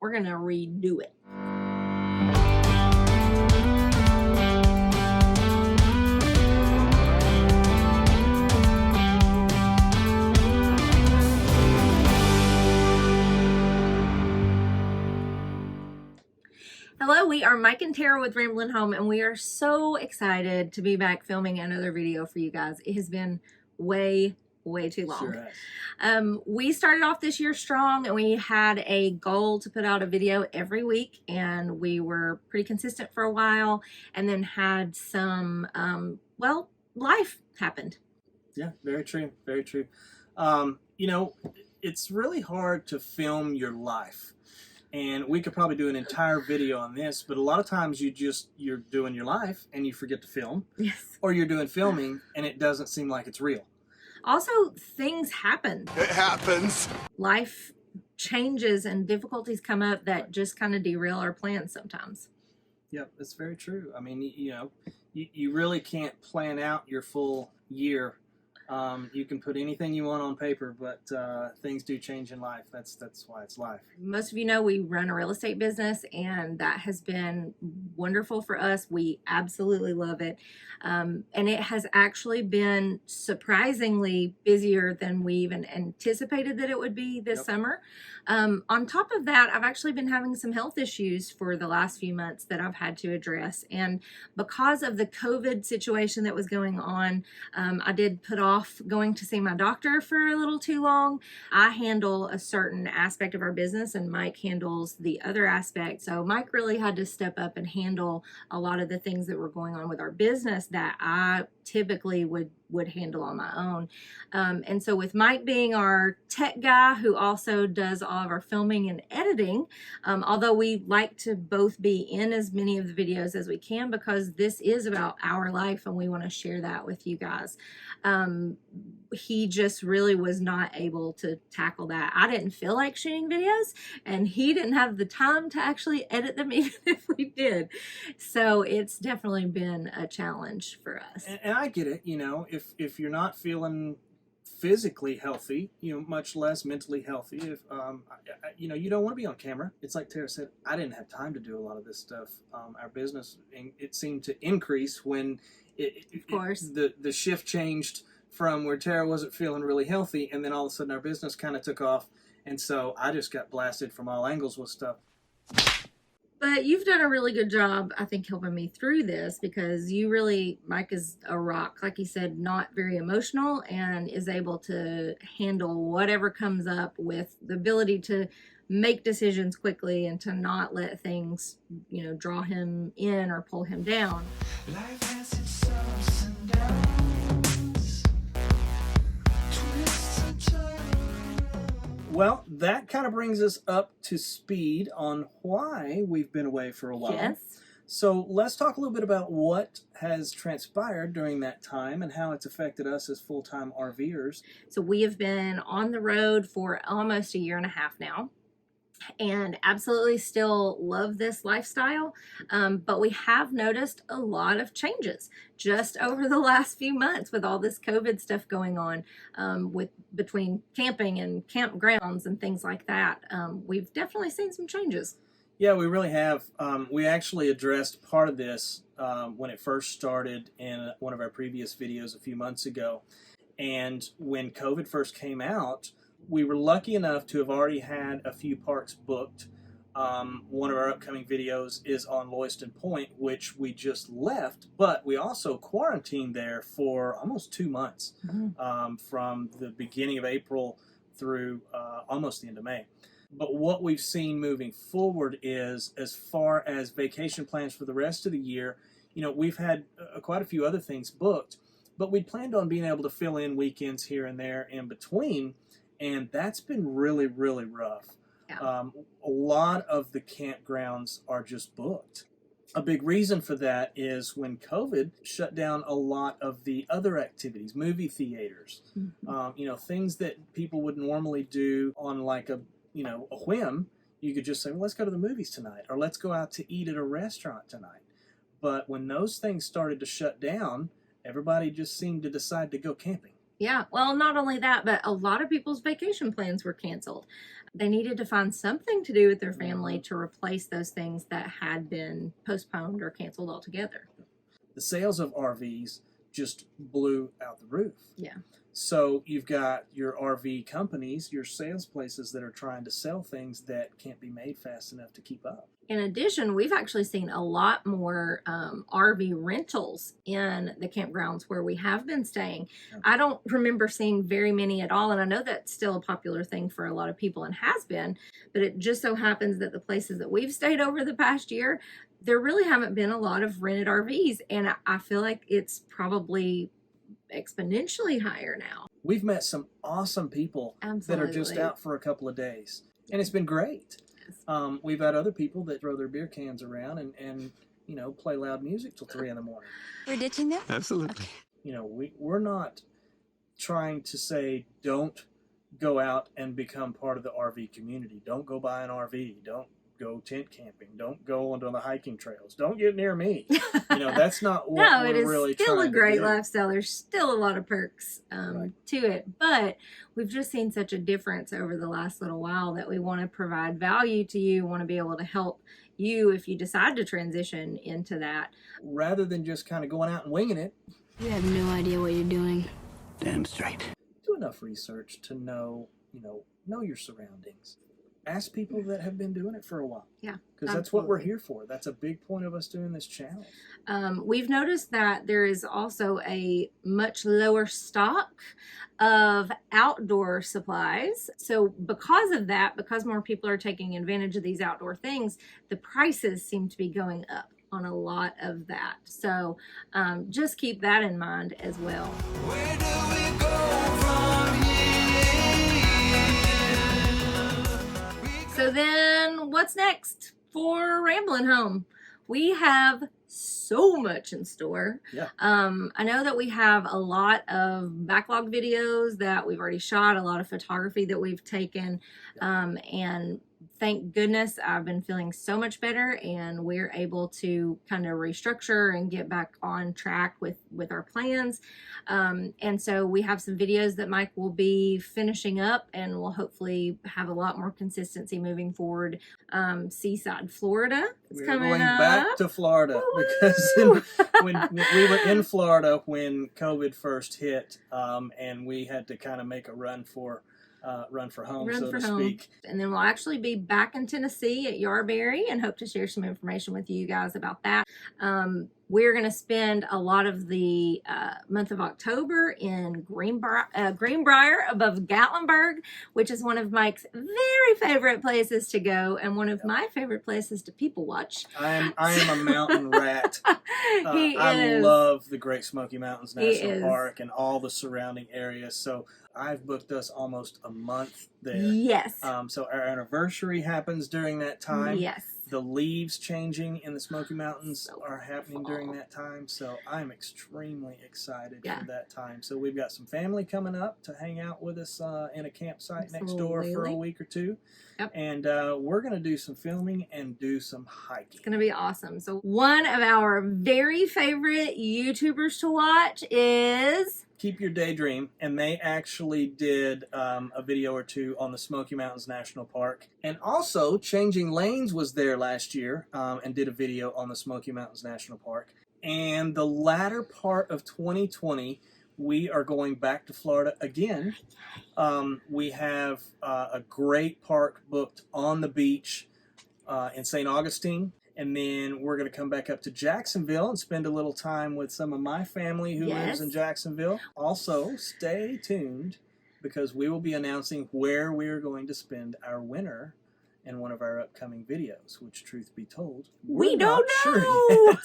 We're going to redo it. Hello, we are Mike and Tara with Ramblin Home, and we are so excited to be back filming another video for you guys. It has been way too long. Sure has. We started off this year strong, and we had a goal to put out a video every week, and we were pretty consistent for a while, and then had some, well, life happened. Yeah, very true, very true. You know, it's really hard to film your life. And we could probably do an entire video on this, but a lot of times you're doing your life and you forget to film. Yes. Or you're doing filming and it doesn't seem like it's real. Also, things happen. It happens. Life changes and difficulties come up that just kind of derail our plans sometimes. Yep, that's very true. I mean, you know, you really can't plan out your full year. You can put anything you want on paper, but things do change in life. That's why it's life. Most of you know we run a real estate business, and that has been wonderful for us. We absolutely love it. And it has actually been surprisingly busier than we even anticipated that it would be this summer. On top of that, I've actually been having some health issues for the last few months that I've had to address. And because of the COVID situation that was going on, I did put off going to see my doctor for a little too long. I handle a certain aspect of our business, and Mike handles the other aspect. So Mike really had to step up and handle a lot of the things that were going on with our business that I typically would handle on my own. And so with Mike being our tech guy who also does all of our filming and editing, although we like to both be in as many of the videos as we can because this is about our life and we want to share that with you guys, he just really was not able to tackle that. I didn't feel like shooting videos, and he didn't have the time to actually edit them even if we did. So it's definitely been a challenge for us. And I get it, you know, if you're not feeling physically healthy, you know, much less mentally healthy, if you know, you don't want to be on camera. It's like Tara said, I didn't have time to do a lot of this stuff. Our business, it seemed to increase when the shift changed from where Tara wasn't feeling really healthy, and then all of a sudden our business kind of took off, and so I just got blasted from all angles with stuff. But you've done a really good job, I think, helping me through this, because you really, Mike is a rock, like he said, not very emotional, and is able to handle whatever comes up with the ability to make decisions quickly and to not let things, you know, draw him in or pull him down. Life has its ups and downs. Well, that kind of brings us up to speed on why we've been away for a while. Yes. So let's talk a little bit about what has transpired during that time and how it's affected us as full-time RVers. So we have been on the road for almost a year and a half now, and absolutely still love this lifestyle, but we have noticed a lot of changes just over the last few months with all this COVID stuff going on, between camping and campgrounds and things like that. We've definitely seen some changes. Yeah, we really have. We actually addressed part of this when it first started in one of our previous videos a few months ago. And when COVID first came out, we were lucky enough to have already had a few parks booked. One of our upcoming videos is on Loyston Point, which we just left, but we also quarantined there for almost 2 months, from the beginning of April through almost the end of May. But what we've seen moving forward is, as far as vacation plans for the rest of the year, you know, we've had quite a few other things booked, but we planned on being able to fill in weekends here and there in between. And that's been really rough. Yeah. A lot of the campgrounds are just booked. A big reason for that is when COVID shut down a lot of the other activities, movie theaters, you know, things that people would normally do on like a whim. You could just say, well, let's go to the movies tonight, or let's go out to eat at a restaurant tonight. But when those things started to shut down, everybody just seemed to decide to go camping. Yeah, well, not only that, but a lot of people's vacation plans were canceled. They needed to find something to do with their family to replace those things that had been postponed or canceled altogether. The sales of RVs just blew out the roof. Yeah. So you've got your RV companies, your sales places that are trying to sell things that can't be made fast enough to keep up. In addition, we've actually seen a lot more RV rentals in the campgrounds where we have been staying. Okay. I don't remember seeing very many at all, and I know that's still a popular thing for a lot of people and has been, but it just so happens that the places that we've stayed over the past year, there really haven't been a lot of rented RVs, and I feel like it's probably exponentially higher now. We've met some awesome people that are just Absolutely. out for a couple of days, and it's been great. We've had other people that throw their beer cans around and you know, play loud music till 3 in the morning. We're ditching them? Absolutely. You know, we're not trying to say don't go out and become part of the RV community. Don't go buy an RV. Don't go tent camping. Don't go onto the hiking trails. Don't get near me. You know, that's not what No, we're it is really still a trying to great do. lifestyle. There's still a lot of perks Right. to it, but we've just seen such a difference over the last little while that we want to provide value to you, want to be able to help you if you decide to transition into that. Rather than just kind of going out and winging it, You have no idea what you're doing. Damn straight. do enough research to know your surroundings. Ask people that have been doing it for a while. Yeah, Because that's what we're absolutely. here for. That's a big point of us doing this channel. We've noticed that there is also a much lower stock of outdoor supplies. So because of that, because more people are taking advantage of these outdoor things, the prices seem to be going up on a lot of that. So just keep that in mind as well. Where do we go from here? So then what's next for Ramblin' Home? We have so much in store. Yeah. I know that we have a lot of backlog videos that we've already shot, a lot of photography that we've taken, and thank goodness I've been feeling so much better, and we're able to kind of restructure and get back on track with our plans. And so we have some videos that Mike will be finishing up, and we'll hopefully have a lot more consistency moving forward. Seaside, Florida is We're coming going up. back to Florida because Woo! when we were in Florida when COVID first hit, and we had to kind of make a run for home, Run so for to home. speak. And then we'll actually be back in Tennessee at Yarberry and hope to share some information with you guys about that. We're going to spend a lot of the month of October in Greenbrier above Gatlinburg, which is one of Mike's very favorite places to go and one of my favorite places to people watch. I am a mountain rat. He I is. love the Great Smoky Mountains He National is. Park and all the surrounding areas. So I've booked us almost a month there. Yes. So our anniversary happens during that time. Yes. The leaves changing in the Smoky Mountains So are happening beautiful. during that time. So I'm extremely excited Yeah. for that time. So we've got some family coming up to hang out with us in a campsite next door for a Absolutely. week or two. Yep. And we're going to do some filming and do some hiking. It's going to be awesome. So one of our very favorite YouTubers to watch is... Keep Your Daydream, and they actually did a video or two on the Smoky Mountains National Park. And also, Changing Lanes was there last year and did a video on the Smoky Mountains National Park. And the latter part of 2020, we are going back to Florida again. We have a great park booked on the beach in St. Augustine. And then we're going to come back up to Jacksonville and spend a little time with some of my family who lives in Yes. Jacksonville. Also, stay tuned because we will be announcing where we are going to spend our winter in one of our upcoming videos, which, truth be told, We we're don't not sure know.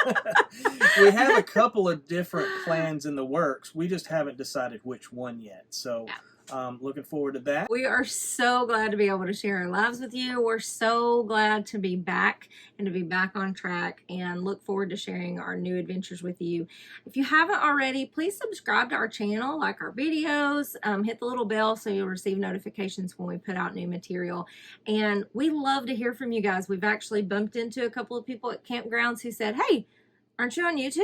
yet. We have a couple of different plans in the works. We just haven't decided which one yet. So looking forward to that. We are so glad to be able to share our lives with you. We're so glad to be back and to be back on track and look forward to sharing our new adventures with you. If you haven't already, please subscribe to our channel, like our videos, hit the little bell so you'll receive notifications when we put out new material. And we love to hear from you guys. We've actually bumped into a couple of people at campgrounds who said, hey, aren't you on YouTube?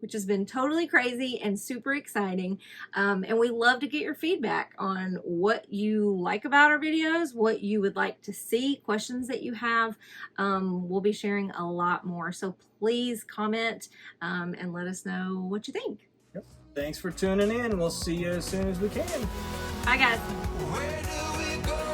which has been totally crazy and super exciting. And we love to get your feedback on what you like about our videos, what you would like to see, questions that you have. We'll be sharing a lot more. So please comment and let us know what you think. Yep. Thanks for tuning in. We'll see you as soon as we can. Bye, guys. Where do we go